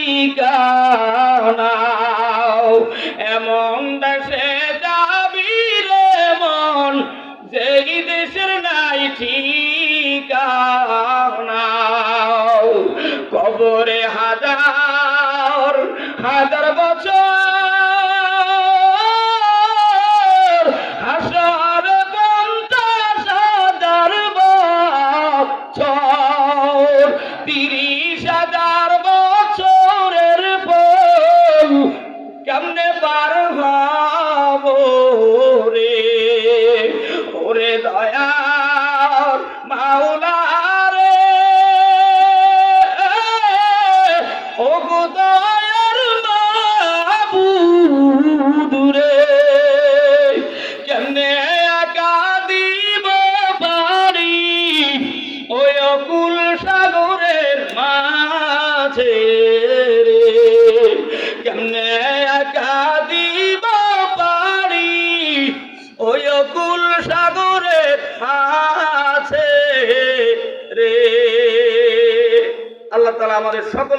ঠিকানা এমন দেশে যাবি রে মন যেই দেশের নাই ঠিকানা কবরে হাজার হাজার বছর হাসর 50,000 বছর 30,000 বছরের পর কেমনে পার হব রে ওরে দয়ার মাওলা রে ও গো দয়ার মাবুদ রে কেমনে একা দিব পারি ওই অকুল সাগরের মাঝে রে কেমনে একা দিব পারি ওই অকুল সাগরের মাঝে রে আল্লাহ তাআলা আমাদের সকল